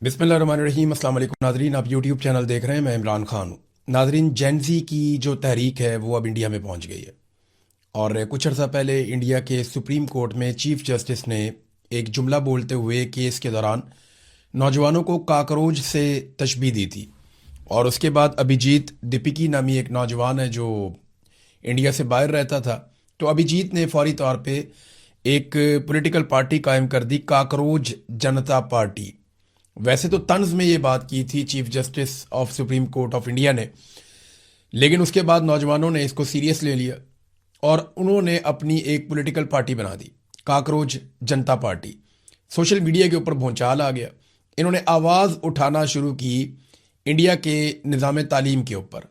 बिस्मिल्लाहिर्रहमानिर्रहीम। अस्सलाम वालेकुम नाजरीन, आप यूट्यूब चैनल देख रहे हैं। मैं इमरान खान हूँ। नाजरीन, जेनजी की जो तहरीक है वो अब इंडिया में पहुँच गई है और कुछ अर्सा पहले इंडिया के सुप्रीम कोर्ट में चीफ जस्टिस ने एक जुमला बोलते हुए केस के दौरान नौजवानों को काकरोच से तशबीह दी थी। और उसके बाद अभिजीत दीपिकी नामी एक नौजवान है जो इंडिया से बाहर रहता था, तो अभिजीत ने फौरी तौर पे एक पॉलिटिकल पार्टी कायम कर दी, काकरोच जनता पार्टी। वैसे तो तंज में ये बात की थी chief justice of supreme court of India ने, लेकिन उसके बाद नौजवानों ने इसको सीरियस ले लिया और उन्होंने अपनी एक पॉलिटिकल पार्टी बना दी, काकरोच जनता पार्टी। सोशल मीडिया के ऊपर भूचाल आ गया। इन्होंने आवाज़ उठाना शुरू की इंडिया के निज़ाम तालीम के ऊपर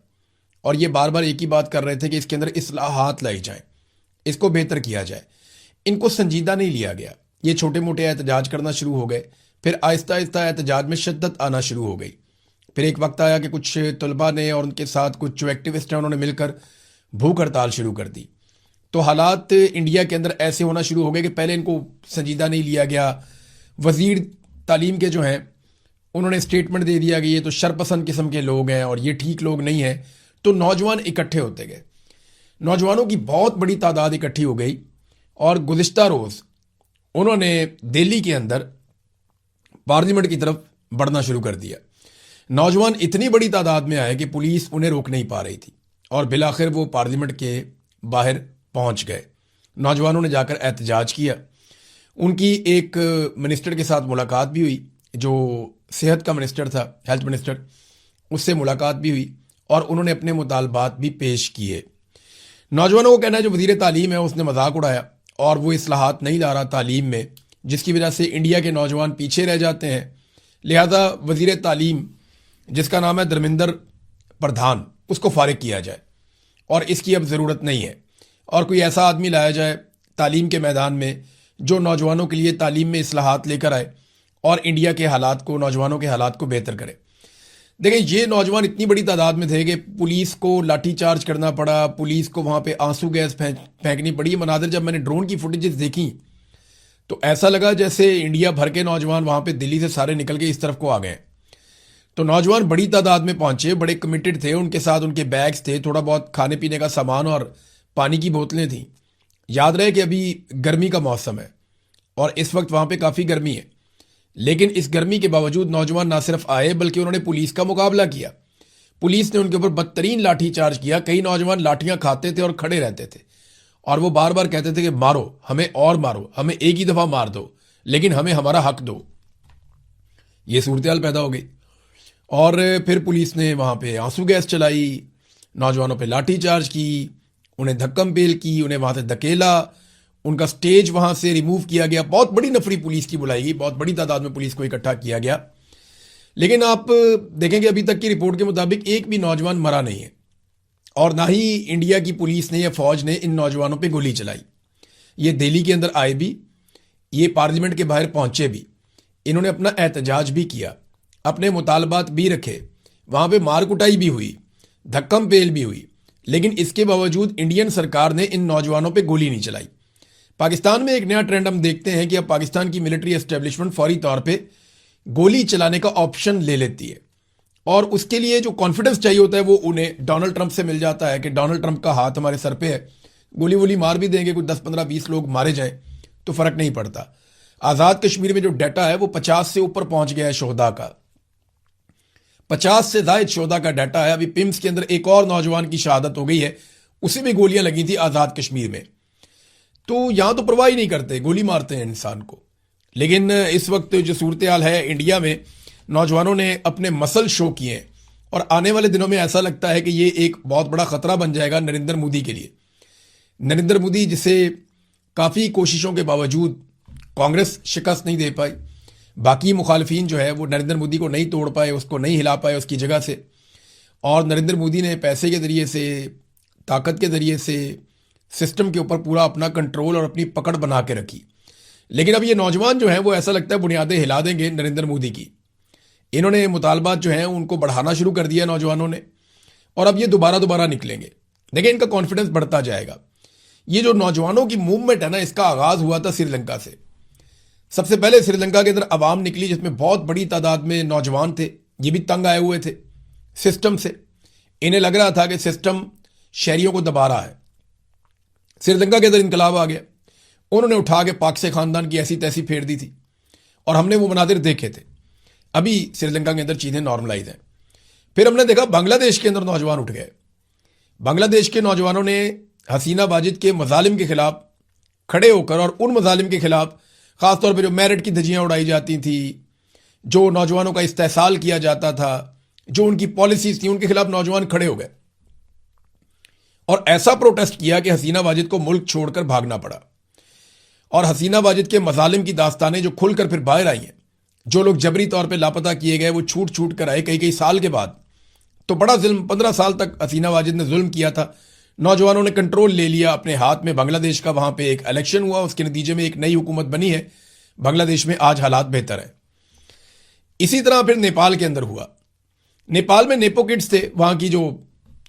और ये बार बार एक ही बात कर रहे थे कि इसके अंदर इस्लाहात लाई जाएं, इसको बेहतर किया जाए। इनको संजीदा नहीं लिया गया। ये छोटे मोटे एहतजाज करना शुरू हो गए, फिर आहिस्ता आहिस्ता एहतजाज में शिद्दत आना शुरू हो गई। फिर एक वक्त आया कि कुछ तलबा ने और उनके साथ कुछ जो एक्टिविस्ट हैं उन्होंने मिलकर भूख हड़ताल शुरू कर दी। तो हालात इंडिया के अंदर ऐसे होना शुरू हो गए कि पहले इनको संजीदा नहीं लिया गया। वजीर तालीम के जो हैं उन्होंने स्टेटमेंट दे दिया कि ये तो शरपसंद किस्म के लोग हैं और ये ठीक लोग नहीं हैं। तो नौजवान इकट्ठे होते गए, नौजवानों की बहुत बड़ी तादाद इकट्ठी हो गई और गुज़िश्ता रोज़ उन्होंने दिल्ली के अंदर पार्लियामेंट की तरफ बढ़ना शुरू कर दिया। नौजवान इतनी बड़ी तादाद में आए कि पुलिस उन्हें रोक नहीं पा रही थी और बिलाखिर वो पार्लियामेंट के बाहर पहुंच गए। नौजवानों ने जाकर एहतजाज किया। उनकी एक मिनिस्टर के साथ मुलाकात भी हुई, जो सेहत का मिनिस्टर था, हेल्थ मिनिस्टर, उससे मुलाकात भी हुई और उन्होंने अपने मुतालबात भी पेश किए। नौजवानों को कहना है जो वजीर तालीम है उसने मजाक उड़ाया और वो इस्लाहात नहीं ला रहा तालीम में, जिसकी वजह से इंडिया के नौजवान पीछे रह जाते हैं। लिहाजा वजीर तालीम जिसका नाम है धर्मेंद्र प्रधान, उसको फारिग किया जाए और इसकी अब ज़रूरत नहीं है और कोई ऐसा आदमी लाया जाए तालीम के मैदान में जो नौजवानों के लिए तालीम में इस्लाहात लेकर आए और इंडिया के हालात को, नौजवानों के हालात को बेहतर करे। देखें, ये नौजवान इतनी बड़ी तादाद में थे कि पुलिस को लाठी चार्ज करना पड़ा, पुलिस को वहाँ पे आंसू गैस फेंकनी पड़ी। ये मनाजिर जब मैंने ड्रोन की फुटेजेस देखी तो ऐसा लगा जैसे इंडिया भर के नौजवान वहाँ पे दिल्ली से सारे निकल के इस तरफ को आ गए। तो नौजवान बड़ी तादाद में पहुंचे, बड़े कमिटेड थे, उनके साथ उनके बैग्स थे, थोड़ा बहुत खाने पीने का सामान और पानी की बोतलें थीं। याद रहे कि अभी गर्मी का मौसम है और इस वक्त वहाँ पे काफ़ी गर्मी है, लेकिन इस गर्मी के बावजूद नौजवान ना सिर्फ आए बल्कि उन्होंने पुलिस का मुकाबला किया। पुलिस ने उनके ऊपर बदतरीन लाठी चार्ज किया। कई नौजवान लाठियां खाते थे और खड़े रहते थे और वो बार बार कहते थे कि मारो हमें और मारो, हमें एक ही दफ़ा मार दो लेकिन हमें हमारा हक दो। ये सूरत पैदा हो गई और फिर पुलिस ने वहाँ पे आंसू गैस चलाई, नौजवानों पे लाठी चार्ज की, उन्हें धक्कम पेल की, उन्हें वहाँ से धकेला, उनका स्टेज वहाँ से रिमूव किया गया। बहुत बड़ी नफरी पुलिस की बुलाई गई, बहुत बड़ी तादाद में पुलिस को इकट्ठा किया गया। लेकिन आप देखेंगे अभी तक की रिपोर्ट के मुताबिक एक भी नौजवान मरा नहीं है और ना ही इंडिया की पुलिस ने या फौज ने इन नौजवानों पे गोली चलाई। ये दिल्ली के अंदर आए भी, ये पार्लियामेंट के बाहर पहुंचे भी, इन्होंने अपना एहतजाज भी किया, अपने मुतालबात भी रखे, वहां पे मार कुटाई भी हुई, धक्कम पेल भी हुई, लेकिन इसके बावजूद इंडियन सरकार ने इन नौजवानों पे गोली नहीं चलाई। पाकिस्तान में एक नया ट्रेंड हम देखते हैं कि अब पाकिस्तान की मिलिट्री एस्टेब्लिशमेंट फौरी तौर पर गोली चलाने का ऑप्शन ले लेती है और उसके लिए जो कॉन्फिडेंस चाहिए होता है वो उन्हें डोनाल्ड ट्रंप से मिल जाता है कि डोनाल्ड ट्रंप का हाथ हमारे सर पे है, गोली वोली मार भी देंगे, कुछ 10 15 20 लोग मारे जाएं तो फर्क नहीं पड़ता। आज़ाद कश्मीर में जो डाटा है वो 50 से ऊपर पहुंच गया है शोहदा का, 50 से ज्यादा शोहदा का डाटा है। अभी पिम्स के अंदर एक और नौजवान की शहादत हो गई है, उसी में गोलियां लगी थी आज़ाद कश्मीर में। तो यहां तो परवाह ही नहीं करते, गोली मारते हैं इंसान को। लेकिन इस वक्त जो सूरत हाल है इंडिया में, नौजवानों ने अपने मसल शो किए हैं और आने वाले दिनों में ऐसा लगता है कि ये एक बहुत बड़ा खतरा बन जाएगा नरेंद्र मोदी के लिए। नरेंद्र मोदी जिसे काफ़ी कोशिशों के बावजूद कांग्रेस शिकस्त नहीं दे पाई, बाकी मुखालफीन जो है वो नरेंद्र मोदी को नहीं तोड़ पाए, उसको नहीं हिला पाए उसकी जगह से, और नरेंद्र मोदी ने पैसे के ज़रिए से, ताकत के ज़रिए से सिस्टम के ऊपर पूरा अपना कंट्रोल और अपनी पकड़ बना के रखी। लेकिन अब ये नौजवान जो हैं वो ऐसा लगता है बुनियादें हिला देंगे नरेंद्र मोदी की। इन्होंने मुतालबात जो हैं उनको बढ़ाना शुरू कर दिया नौजवानों ने और अब ये दोबारा निकलेंगे। देखिए, इनका कॉन्फिडेंस बढ़ता जाएगा। ये जो नौजवानों की मूवमेंट है ना, इसका आगाज़ हुआ था श्रीलंका से। सबसे पहले श्रीलंका के अंदर अवाम निकली जिसमें बहुत बड़ी तादाद में नौजवान थे, ये भी तंग आए हुए थे सिस्टम से। इन्हें लग रहा था कि सिस्टम शहरियों को दबा रहा है। श्रीलंका के अंदर इनकलाब आ गया, उन्होंने उठा के पाक से खानदान की ऐसी तैसी फेर दी थी और हमने वो मनादिर देखे थे। अभी श्रीलंका के अंदर चीज़ें नॉर्मलाइज हैं। फिर हमने देखा बांग्लादेश के अंदर नौजवान उठ गए। बांग्लादेश के नौजवानों ने हसीना वाजिद के मजालिम के खिलाफ खड़े होकर और उन मजालिम के खिलाफ खासतौर पर जो मेरिट की धज्जियां उड़ाई जाती थी, जो नौजवानों का इस्तेहसाल किया जाता था, जो उनकी पॉलिसीज थी, उनके खिलाफ नौजवान खड़े हो गए और ऐसा प्रोटेस्ट किया कि हसीना वाजिद को मुल्क छोड़कर भागना पड़ा। और हसीना वाजिद के मजालिम की दास्तानें जो खुलकर फिर बाहर आई हैं, जो लोग जबरी तौर पे लापता किए गए वो छूट छूट कर आए कई साल के बाद। तो बड़ा जुल्म, 15 साल तक हसीना वाजिद ने जुल्म किया था। नौजवानों ने कंट्रोल ले लिया अपने हाथ में बांग्लादेश का। वहां पे एक इलेक्शन हुआ, उसके नतीजे में एक नई हुकूमत बनी है बांग्लादेश में। आज हालात बेहतर है। इसी तरह फिर नेपाल के अंदर हुआ। नेपाल में नेपो किड्स थे, वहां की जो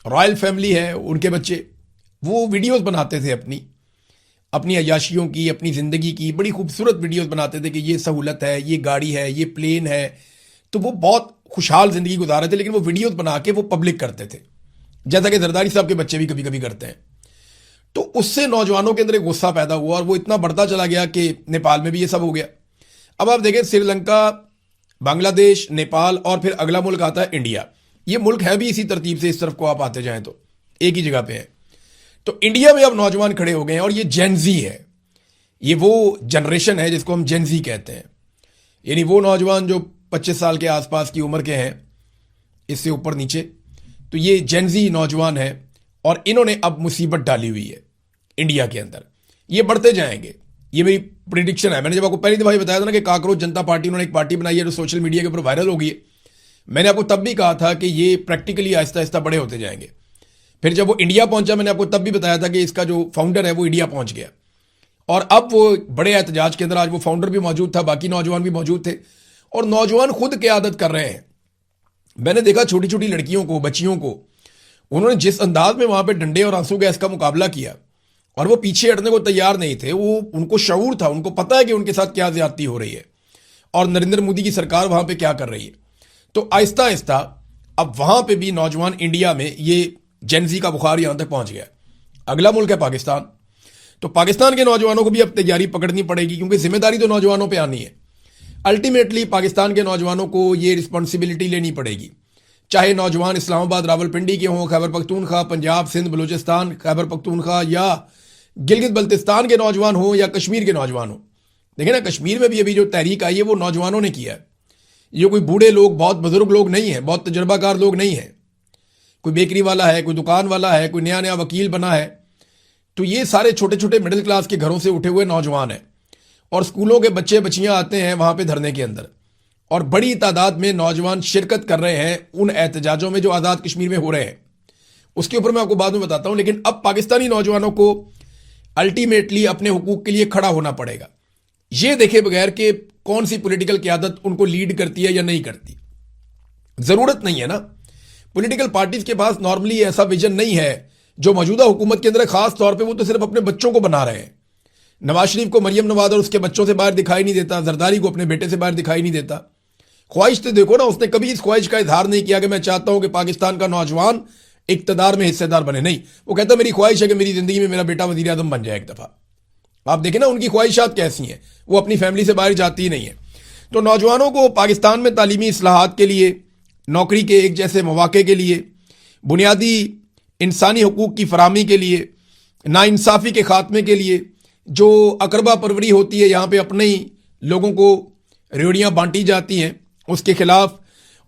रॉयल फैमिली है उनके बच्चे, वो वीडियोस बनाते थे अपनी अयाशियों की, अपनी ज़िंदगी की बड़ी खूबसूरत वीडियोस बनाते थे कि ये सहूलत है, ये गाड़ी है, ये प्लेन है। तो वो बहुत खुशहाल ज़िंदगी गुजार रहे थे, लेकिन वो वीडियोस बना के वो पब्लिक करते थे, जैसा कि जरदारी साहब के बच्चे भी कभी कभी करते हैं। तो उससे नौजवानों के अंदर एक गुस्सा पैदा हुआ और वो इतना बढ़ता चला गया कि नेपाल में भी ये सब हो गया। अब आप देखें, श्रीलंका, बांग्लादेश, नेपाल और फिर अगला मुल्क आता है इंडिया। ये मुल्क है भी इसी तरतीब से, इस तरफ को आप आते जाएं तो एक ही जगह पे है। तो इंडिया में अब नौजवान खड़े हो गए हैं और ये जेनजी है। ये वो जनरेशन है जिसको हम जेनजी कहते हैं, यानी वो नौजवान जो 25 साल के आसपास की उम्र के हैं, इससे ऊपर नीचे। तो ये जेनजी नौजवान है और इन्होंने अब मुसीबत डाली हुई है इंडिया के अंदर। ये बढ़ते जाएंगे, ये मेरी प्रिडिक्शन है। मैंने जब आपको पहली दफा बताया था ना कि काकरोच जनता पार्टी, उन्होंने एक पार्टी बनाई है जो सोशल मीडिया के ऊपर वायरल हो गई है। मैंने आपको तब भी कहा था कि ये प्रैक्टिकली आहिस्ता आहिस्ता बड़े होते जाएंगे। फिर जब वो इंडिया पहुंचा, मैंने आपको तब भी बताया था कि इसका जो फाउंडर है वो इंडिया पहुंच गया और अब वो बड़े एहतजाज के अंदर आज वो फाउंडर भी मौजूद था, बाकी नौजवान भी मौजूद थे और नौजवान खुद क़यादत कर रहे हैं। मैंने देखा छोटी छोटी लड़कियों को, बच्चियों को, उन्होंने जिस अंदाज में वहां पे डंडे और आंसू गैस का मुकाबला किया और वो पीछे हटने को तैयार नहीं थे। वो उनको शऊर था, उनको पता है कि उनके साथ क्या ज्यादती हो रही है और नरेंद्र मोदी की सरकार वहां पे क्या कर रही है। तो आहिस्ता आहिस्ता अब वहां पे भी नौजवान इंडिया में ये जेनजी का बुखार यहां तक पहुंच गया। अगला मुल्क है पाकिस्तान। तो पाकिस्तान के नौजवानों को भी अब तैयारी पकड़नी पड़ेगी, क्योंकि जिम्मेदारी तो नौजवानों पर आनी है। अल्टीमेटली पाकिस्तान के नौजवानों को ये रिस्पॉन्सिबिलिटी लेनी पड़ेगी, चाहे नौजवान इस्लामाबाद, रावलपिंडी के हों, खैबर पख्तूनख्वा, पंजाब, सिंध, बलूचिस्तान, खैबर पख्तूनख्वा या गिलगित बल्तिस्तान के नौजवान हो या कश्मीर के नौजवान हो। देखिए ना, कश्मीर में भी अभी जो तहरीक आई है वो नौजवानों ने किया है। ये कोई बूढ़े लोग, बहुत बुजुर्ग लोग नहीं है, बहुत तजर्बाकार लोग नहीं है। कोई बेकरी वाला है, कोई दुकान वाला है, कोई नया नया वकील बना है। तो ये सारे छोटे छोटे मिडिल क्लास के घरों से उठे हुए नौजवान हैं और स्कूलों के बच्चे बच्चियां आते हैं वहां पे धरने के अंदर और बड़ी तादाद में नौजवान शिरकत कर रहे हैं उन एहतजाजों में जो आज़ाद कश्मीर में हो रहे हैं। उसके ऊपर मैं आपको बाद में बताता हूं। लेकिन अब पाकिस्तानी नौजवानों को अल्टीमेटली अपने हुकूक के लिए खड़ा होना पड़ेगा, ये देखे बगैर कि कौन सी पॉलिटिकल क़यादत उनको लीड करती है या नहीं करती। जरूरत नहीं है ना, पॉलिटिकल पार्टीज के पास नॉर्मली ऐसा विजन नहीं है जो मौजूदा हुकूमत के अंदर, खास तौर पे वो तो सिर्फ अपने बच्चों को बना रहे हैं। नवाज शरीफ को मरियम नवाज और उसके बच्चों से बाहर दिखाई नहीं देता, जरदारी को अपने बेटे से बाहर दिखाई नहीं देता। ख्वाहिश तो देखो ना, उसने कभी इस ख्वाहिश का इजहार नहीं किया कि मैं चाहता हूं कि पाकिस्तान का नौजवान इक्तदार में हिस्सेदार बने। नहीं, वो कहता मेरी ख्वाहिश है कि मेरी जिंदगी में मेरा बेटा वजीर आजम बन जाए एक दफा। आप देखें ना उनकी ख्वाहिशात कैसी हैं, वो अपनी फैमिली से बाहर जाती ही नहीं है। तो नौजवानों को पाकिस्तान में तालीमी इस्लाहात के लिए, नौकरी के एक जैसे मौके के लिए, बुनियादी इंसानी हकूक़ की फराहमी के लिए, नाइंसाफ़ी के खात्मे के लिए, जो अकरबा परवरी होती है यहाँ पे अपने ही लोगों को रेवड़ियाँ बांटी जाती हैं उसके खिलाफ,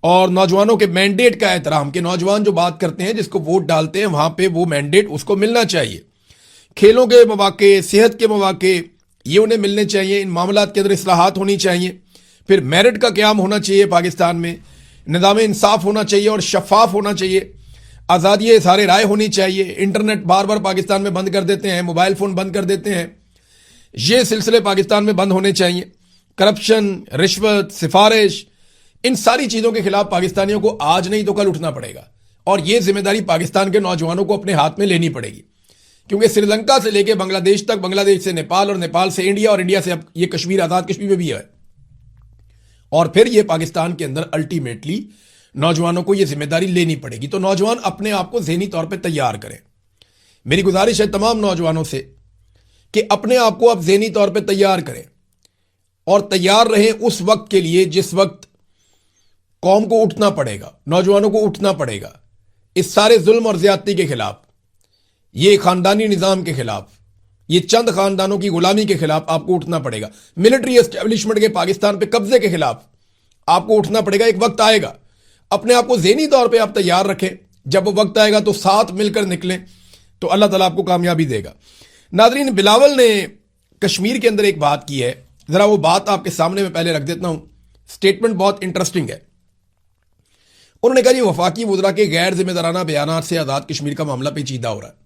और नौजवानों के मैंडेट का एहतराम कि नौजवान जो बात करते हैं, जिसको वोट डालते हैं, वहाँ पे वो मैंडेट उसको मिलना चाहिए। खेलों के मौके, सेहत के मौके, ये उन्हें मिलने चाहिए। इन मामलात के अंदर इस्लाहात होनी चाहिए। फिर मेरिट का क़याम होना चाहिए पाकिस्तान में, निज़ाम इंसाफ होना चाहिए और शफाफ होना चाहिए, आज़ादी सारे राय होनी चाहिए। इंटरनेट बार बार पाकिस्तान में बंद कर देते हैं, मोबाइल फ़ोन बंद कर देते हैं, ये सिलसिले पाकिस्तान में बंद होने चाहिए। करप्शन, रिश्वत, सिफारिश, इन सारी चीज़ों के खिलाफ पाकिस्तानियों को आज नहीं तो कल उठना पड़ेगा और ये जिम्मेदारी पाकिस्तान के नौजवानों को अपने हाथ में लेनी पड़ेगी, क्योंकि श्रीलंका से लेकर बांग्लादेश तक, बांग्लादेश से नेपाल और नेपाल से इंडिया और इंडिया से अब ये कश्मीर आजाद कश्मीर में भी है। और फिर ये पाकिस्तान के अंदर अल्टीमेटली नौजवानों को ये जिम्मेदारी लेनी पड़ेगी। तो नौजवान अपने आप को ज़हनी तौर पे तैयार करें। मेरी गुजारिश है तमाम नौजवानों से कि अपने आप को आप ज़हनी तौर पे तैयार करें और तैयार रहें उस वक्त के लिए जिस वक्त कौम को उठना पड़ेगा, नौजवानों को उठना पड़ेगा इस सारे जुल्म और ज्यादती के खिलाफ, ये खानदानी निज़ाम के खिलाफ, ये चंद खानदानों की गुलामी के खिलाफ आपको उठना पड़ेगा। मिलिट्री एस्टेब्लिशमेंट के पाकिस्तान पे कब्जे के खिलाफ आपको उठना पड़ेगा। एक वक्त आएगा, अपने आप को ज़हनी तौर पे आप तैयार रखें। जब वो वक्त आएगा तो साथ मिलकर निकलें तो अल्लाह ताला आपको कामयाबी देगा। नाज़रीन, बिलावल ने कश्मीर के अंदर एक बात की है, जरा वो बात आपके सामने में पहले रख देता हूं। स्टेटमेंट बहुत इंटरेस्टिंग है। उन्होंने कहा, वफाकी वज़रा के गैर जिम्मेदाराना बयानात से आज़ाद कश्मीर का मामला पेचीदा हो रहा है।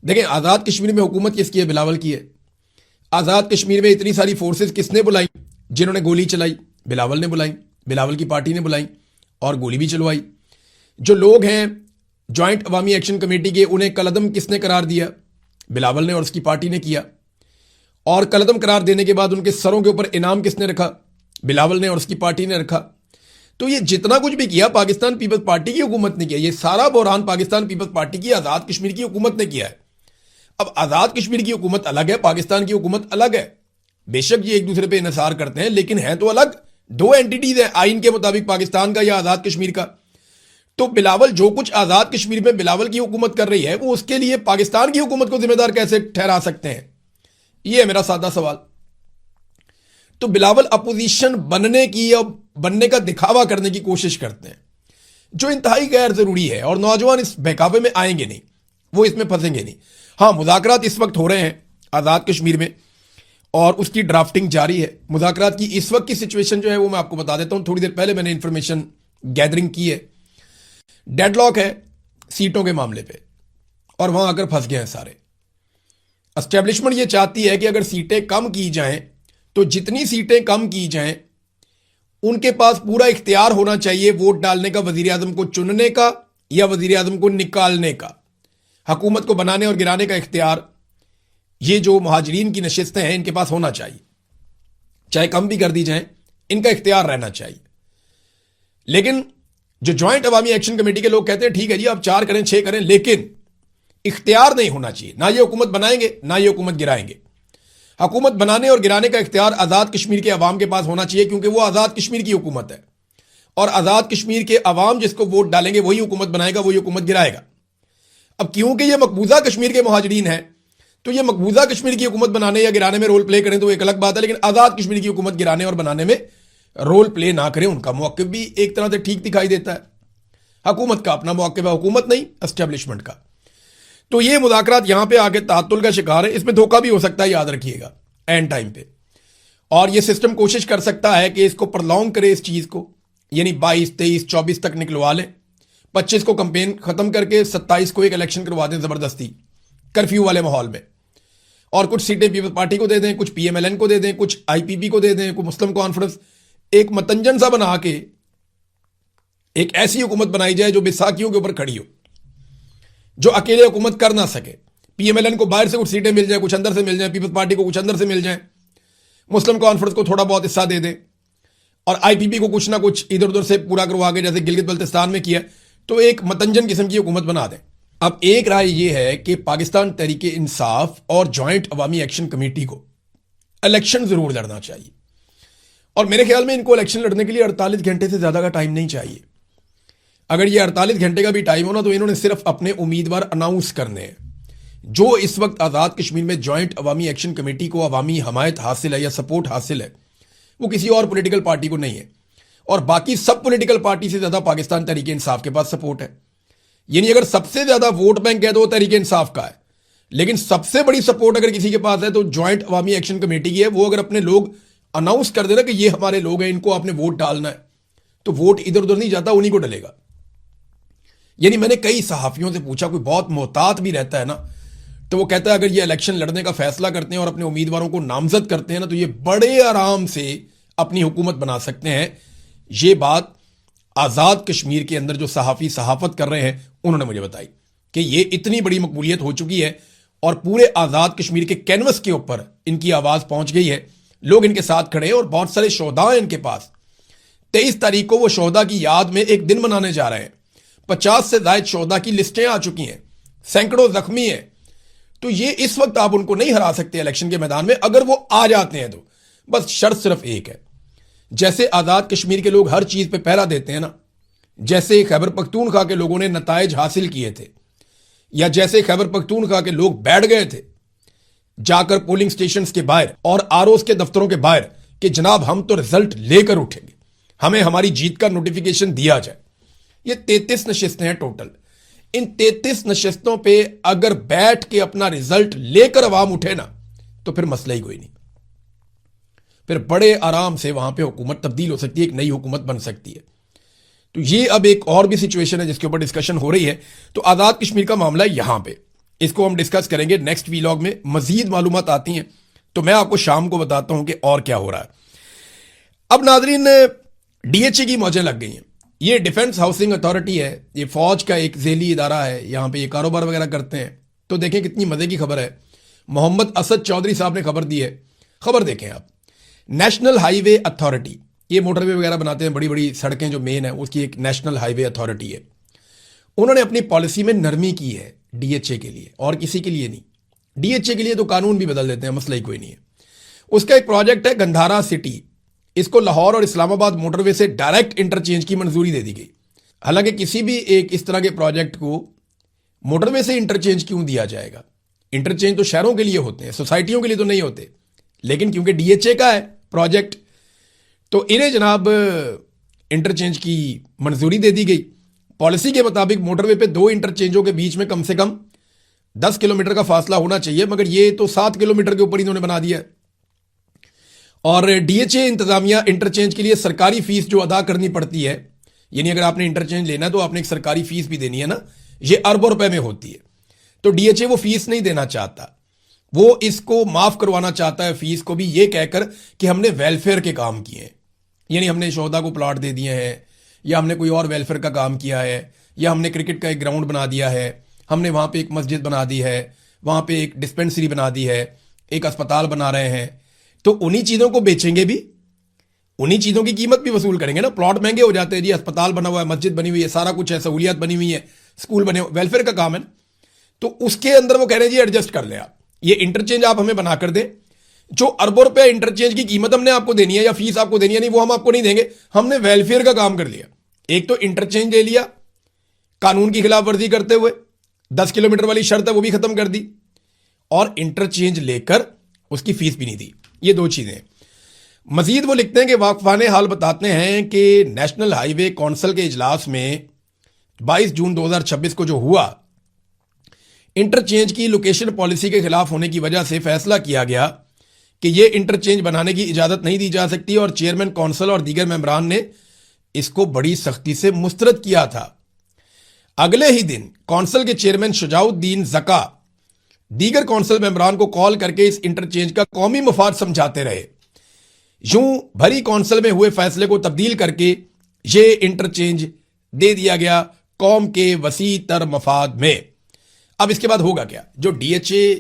देखें, आज़ाद कश्मीर में हुकूमत किसकी है? बिलावल की है। आज़ाद कश्मीर में इतनी सारी फोर्सेस किसने बुलाई? जिन्होंने गोली चलाई, बिलावल ने बुलाई, बिलावल की पार्टी ने बुलाई और गोली भी चलवाई। जो लोग हैं जॉइंट अवामी एक्शन कमेटी के, उन्हें कलअदम किसने करार दिया? बिलावल ने और उसकी पार्टी ने किया। और कलअदम करार देने के बाद उनके सरों के ऊपर इनाम किसने रखा? बिलावल ने और उसकी पार्टी ने रखा। तो ये जितना कुछ भी किया पाकिस्तान पीपल्स पार्टी की हुकूमत ने किया। ये सारा बहरान पाकिस्तान पीपल्स पार्टी की, आज़ाद कश्मीर की हुकूमत ने किया है। अब आज़ाद कश्मीर की हुकूमत अलग है, पाकिस्तान की हुकूमत अलग है। बेशक ये एक दूसरे पे इन्हिसार करते हैं, लेकिन है तो अलग। दो एंटिटीज है आइन के मुताबिक, पाकिस्तान का या आज़ाद कश्मीर का। तो बिलावल जो कुछ आज़ाद कश्मीर में बिलावल की हुकूमत कर रही है, वो उसके लिए पाकिस्तान की हुकूमत को जिम्मेदार कैसे ठहरा सकते हैं? ये है मेरा सादा सवाल। तो बिलावल अपोजिशन बनने की या बनने का दिखावा करने की कोशिश करते हैं, जो इंतहाई गैर जरूरी है। और नौजवान इस बहकावे में आएंगे नहीं, वो इसमें फंसेंगे नहीं। हाँ, मुज़ाकरात इस वक्त हो रहे हैं आज़ाद कश्मीर में और उसकी ड्राफ्टिंग जारी है। मुज़ाकरात की इस वक्त की सिचुएशन जो है वो मैं आपको बता देता हूं। थोड़ी देर पहले मैंने इंफॉर्मेशन गैदरिंग की है। डेडलॉक है सीटों के मामले पे और वहां आकर फंस गए हैं सारे। एस्टेब्लिशमेंट ये चाहती है कि अगर सीटें कम की जाएं तो जितनी सीटें कम की जाएं उनके पास पूरा इख्तियार होना चाहिए वोट डालने का, वजीर आजम को चुनने का या वजीर आजम को निकालने का, हुकूमत को बनाने और गिराने का इख्तियार। ये जो मुहाजिरीन की नशिस्तें हैं इनके पास होना चाहिए, चाहे कम भी कर दी जाएं, इनका इख्तियार रहना चाहिए। लेकिन जो ज्वाइंट अवामी एक्शन कमेटी के लोग कहते हैं ठीक है जी आप 4 करें 6 करें, लेकिन इख्तियार नहीं होना चाहिए। ना ये हुकूमत बनाएंगे ना ये हुकूमत गिराएंगे। हुकूमत बनाने और गिराने का इख्तियार आज़ाद कश्मीर के अवाम के पास होना चाहिए, क्योंकि वो आज़ाद कश्मीर की हुकूमत है और आज़ाद कश्मीर के अवाम जिसको वोट डालेंगे वही हुकूमत बनाएगा, वही हुकूमत गिराएगा। अब क्योंकि ये मकबूजा कश्मीर के मुहाजिरीन हैं, तो ये मकबूजा कश्मीर की हुकूमत बनाने या गिराने में रोल प्ले करें तो एक अलग बात है, लेकिन आज़ाद कश्मीर की हुकूमत गिराने और बनाने में रोल प्ले ना करें, उनका मौक़िफ़ भी एक तरह से ठीक दिखाई देता है। हुकूमत का अपना मौक़िफ़ है, हुकूमत नहीं एस्टेब्लिशमेंट का। तो ये मुज़ाकरात यहां पे आके तातुल का शिकार है। इसमें धोखा भी हो सकता है, याद रखिएगा, एंड टाइम पे। और ये सिस्टम कोशिश कर सकता है कि इसको प्रलॉन्ग करे, इस चीज को, यानी 22, 23, 24 तक निकलवा लें, 25 को कंपेन खत्म करके 27 को एक इलेक्शन करवा दें जबरदस्ती कर्फ्यू वाले माहौल में, और कुछ सीटें पीपल्स पार्टी को दे दें, कुछ पीएमएलएन को दे दें, कुछ आईपीपी को दे दें, कुछ मुस्लिम कॉन्फ्रेंस। एक मतंजन सा बना के एक ऐसी हुकूमत बनाई जाए जो बैसाखियों के ऊपर खड़ी हो, जो अकेले हुकूमत कर ना सके। पीएमएलएन को बाहर से कुछ सीटें मिल जाए, कुछ अंदर से मिल जाए, पीपल्स पार्टी को कुछ अंदर से मिल जाए, मुस्लिम कॉन्फ्रेंस को थोड़ा बहुत हिस्सा दे दें, और आईपीपी को कुछ ना कुछ इधर उधर से पूरा करवा के, जैसे गिलगित बल्तिस्तान में किया, तो एक मतंजन किस्म की हुकूमत बना दें। अब एक राय यह है कि पाकिस्तान तहरीक इंसाफ और जॉइंट अवामी एक्शन कमेटी को इलेक्शन जरूर लड़ना चाहिए, और मेरे ख्याल में इनको इलेक्शन लड़ने के लिए 48 घंटे से ज्यादा का टाइम नहीं चाहिए। अगर ये 48 घंटे का भी टाइम हो ना, तो इन्होंने सिर्फ अपने उम्मीदवार अनाउंस करने हैं। जो इस वक्त आज़ाद कश्मीर में जॉइंट अवामी एक्शन कमेटी को अवामी हमायत हासिल है या सपोर्ट हासिल है, वो किसी और पॉलिटिकल पार्टी को नहीं है, और बाकी सब पॉलिटिकल पार्टी से ज़्यादा पाकिस्तान तहरीक इंसाफ के पास सपोर्ट है। यानी अगर सबसे ज़्यादा वोट बैंक है तो वो तहरीक इंसाफ का है, लेकिन सबसे बड़ी सपोर्ट अगर किसी के पास है तो जॉइंट अवामी एक्शन कमेटी की है। वो अगर अपने लोग अनाउंस कर देना कि ये हमारे लोग हैं, इनको आपने वोट डालना है, तो वोट इधर उधर नहीं जाता, उन्हीं को डलेगा। यानी मैंने कई सहाफियों से पूछा, कोई बहुत मोहतात भी रहता है ना, तो वो कहता है अगर ये इलेक्शन लड़ने का फैसला करते हैं और अपने उम्मीदवारों को नामजद करते हैं ना, तो ये बड़े आराम से अपनी हुकूमत बना सकते हैं। ये बात आज़ाद कश्मीर के अंदर जो सहाफ़ी सहाफ़त कर रहे हैं उन्होंने मुझे बताई कि ये इतनी बड़ी मकबूलियत हो चुकी है, और पूरे आजाद कश्मीर के कैनवस के ऊपर इनकी आवाज पहुंच गई है। लोग इनके साथ खड़े हैं और बहुत सारे शोधा हैं इनके पास। 23 तारीख को वो शोधा की याद में एक दिन मनाने जा रहे हैं। 50 से ज्यादा शोधा की लिस्टें आ चुकी हैं, सैकड़ों जख्मी हैं। तो ये इस वक्त आप उनको नहीं हरा सकते इलेक्शन के मैदान में। अगर वो आ जाते हैं तो बस शर्त सिर्फ एक है, जैसे आजाद कश्मीर के लोग हर चीज पे पहरा देते हैं ना, जैसे खैबर पख्तूनख्वा के लोगों ने नताइज हासिल किए थे, या जैसे खैबर पख्तूनख्वा के लोग बैठ गए थे जाकर पोलिंग स्टेशन के बाहर और आरओस के दफ्तरों के बाहर कि जनाब हम तो रिजल्ट लेकर उठेंगे, हमें हमारी जीत का नोटिफिकेशन दिया जाए। ये 33 नशिस्तें हैं टोटल। इन 33 नशिस्तों पे अगर बैठ के अपना रिजल्ट लेकर अवाम उठे ना तो फिर मसला ही कोई नहीं, फिर बड़े आराम से वहां पे हुकूमत तब्दील हो सकती है, एक नई हुकूमत बन सकती है। तो ये अब एक और भी सिचुएशन है जिसके ऊपर डिस्कशन हो रही है। तो आजाद कश्मीर का मामला है यहां पे, इसको हम डिस्कस करेंगे नेक्स्ट वीलॉग में। मजीद मालूमात आती हैं तो मैं आपको शाम को बताता हूं कि और क्या हो रहा है। अब नाजरीन, डीएचए की मौजें लग गई हैं। ये डिफेंस हाउसिंग अथॉरिटी है, ये फौज का एक झेली इदारा है, यहां पे ये कारोबार वगैरह करते हैं। तो देखें कितनी मजे की खबर है। मोहम्मद असद चौधरी साहब ने खबर दी है। खबर देखें आप। नेशनल हाईवे अथॉरिटी, ये मोटरवे वगैरह बनाते हैं, बड़ी बड़ी सड़कें जो मेन है उसकी एक नेशनल हाईवे अथॉरिटी है। उन्होंने अपनी पॉलिसी में नरमी की है डीएचए के लिए, और किसी के लिए नहीं। डीएचए के लिए तो कानून भी बदल देते हैं, मसला ही कोई नहीं है। उसका एक प्रोजेक्ट है गंधारा सिटी, इसको लाहौर और इस्लामाबाद मोटरवे से डायरेक्ट इंटरचेंज की मंजूरी दे दी गई। हालांकि किसी भी एक इस तरह के प्रोजेक्ट को मोटरवे से इंटरचेंज क्यों दिया जाएगा? इंटरचेंज तो शहरों के लिए होते हैं, सोसाइटियों के लिए तो नहीं होते। लेकिन क्योंकि डीएचए का है प्रोजेक्ट तो इन्हें जनाब इंटरचेंज की मंजूरी दे दी गई। पॉलिसी के मुताबिक मोटरवे पे 2 इंटरचेंजों के बीच में कम से कम 10 किलोमीटर का फासला होना चाहिए, मगर ये तो 7 किलोमीटर के ऊपर इन्होंने बना दिया है। और डीएचए इंतजामिया इंटरचेंज के लिए सरकारी फीस जो अदा करनी पड़ती है, यानी अगर आपने इंटरचेंज लेना है तो आपने एक सरकारी फीस भी देनी है ना, ये अरबों रुपए में होती है। तो डीएचए वो फीस नहीं देना चाहता, वो इसको माफ करवाना चाहता है फीस को भी, ये कहकर कि हमने वेलफेयर के काम किए हैं, यानी हमने शोधा को प्लॉट दे दिए हैं, या हमने कोई और वेलफेयर का काम किया है, या हमने क्रिकेट का एक ग्राउंड बना दिया है, हमने वहां पे एक मस्जिद बना दी है, वहां पे एक डिस्पेंसरी बना दी है, एक अस्पताल बना रहे हैं। तो उन्हीं चीजों को बेचेंगे भी, उन्हीं चीजों की कीमत भी वसूल करेंगे ना। प्लॉट महंगे हो जाते हैं जी, अस्पताल बना हुआ है, मस्जिद बनी हुई है, सारा कुछ है, सहूलियत बनी हुई है, स्कूल बने हुए, वेलफेयर का काम है। तो उसके अंदर वो कह रहे हैं जी एडजस्ट कर ले आप, ये इंटरचेंज आप हमें बना कर दें, जो अरबों रुपए इंटरचेंज की कीमत हमने आपको देनी है या फीस आपको देनी है, नहीं वो हम आपको नहीं देंगे, हमने वेलफेयर का काम कर लिया। एक तो इंटरचेंज ले लिया कानून की खिलाफ वर्जी करते हुए, 10 किलोमीटर वाली शर्त है वो भी खत्म कर दी, और इंटरचेंज लेकर उसकी फीस भी नहीं दी। ये 2 चीजें। मजीद वो लिखते हैं कि वाकफाने हाल बताते हैं कि नेशनल हाईवे काउंसिल के इजलास में 22 जून 2026 को जो हुआ, इंटरचेंज की लोकेशन पॉलिसी के खिलाफ होने की वजह से फैसला किया गया कि यह इंटरचेंज बनाने की इजाजत नहीं दी जा सकती, और चेयरमैन काउंसिल और दीगर मेंबरान ने इसको बड़ी सख्ती से मुस्तरद किया था। अगले ही दिन काउंसिल के चेयरमैन शुजाउद्दीन जका दीगर काउंसिल मेंबरान को कॉल करके इस इंटरचेंज का कौमी मफाद समझाते रहे। यूं भरी काउंसिल में हुए फैसले को तब्दील करके यह इंटरचेंज दे दिया गया कौम के वसी तर मफाद में। अब इसके बाद होगा क्या? जो डीएचए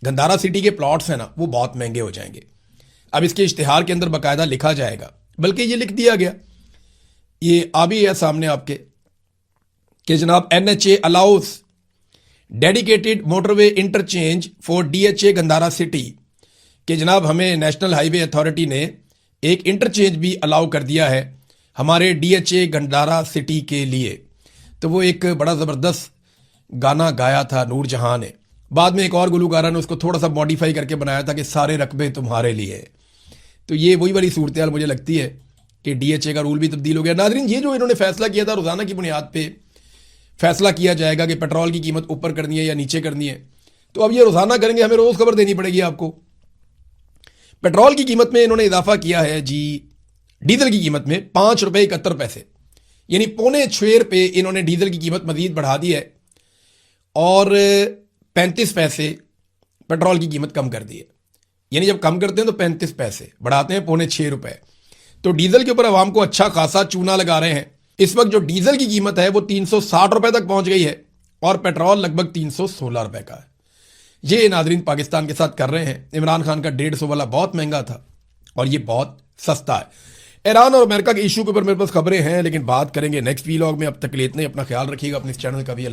गंधारा सिटी के प्लॉट्स हैं ना, वो बहुत महंगे हो जाएंगे। अब इसके इश्तिहार के अंदर बाकायदा लिखा जाएगा, बल्कि ये लिख दिया गया, ये आ भी है सामने आपके, कि जनाब NHA allow us dedicated motorway interchange for DHA Gandhara city, कि जनाब हमें नेशनल हाईवे अथॉरिटी ने एक इंटरचेंज भी अलाउ कर दिया है हमारे डीएचए गंधारा सिटी के लिए। तो वो एक बड़ा ज़बरदस्त गाना गाया था नूर जहां ने, बाद में एक और गुलूकारा ने उसको थोड़ा सा मॉडिफाई करके बनाया था कि सारे रकबे तुम्हारे लिए। तो ये वही वाली सूरत हाल मुझे लगती है कि डीएचए का रूल भी तब्दील हो गया। नाज़रीन, ये जो इन्होंने फैसला किया था, रोजाना की बुनियाद पे फैसला किया जाएगा कि पेट्रोल की कीमत ऊपर करनी है या नीचे करनी है। तो अब ये रोजाना करेंगे, हमें रोज खबर देनी पड़ेगी आपको। पेट्रोल की कीमत में इन्होंने इजाफा किया है जी, डीजल की कीमत में 5 रुपए 71 पैसे, यानी 6.25 इन्होंने डीजल की कीमत मजीद बढ़ा दी है, और 35 पैसे पेट्रोल की कीमत कम कर दी है। यानी जब कम करते हैं तो 35 पैसे, बढ़ाते हैं 6.25 रुपए। तो डीजल के ऊपर आवाम को अच्छा खासा चूना लगा रहे हैं। इस वक्त जो डीजल की कीमत है वो 360 रुपए तक पहुंच गई है, और पेट्रोल लगभग 316 रुपए का है। ये नाजरीन पाकिस्तान के साथ कर रहे हैं। इमरान खान का 150 वाला बहुत महंगा था और ये बहुत सस्ता है। ईरान और अमेरिका के इशू के ऊपर मेरे पास खबरें हैं, लेकिन बात करेंगे नेक्स्ट वीलॉग में। अब तक के लिए इतना ही। अपना ख्याल रखिएगा, अपने इस चैनल का भी।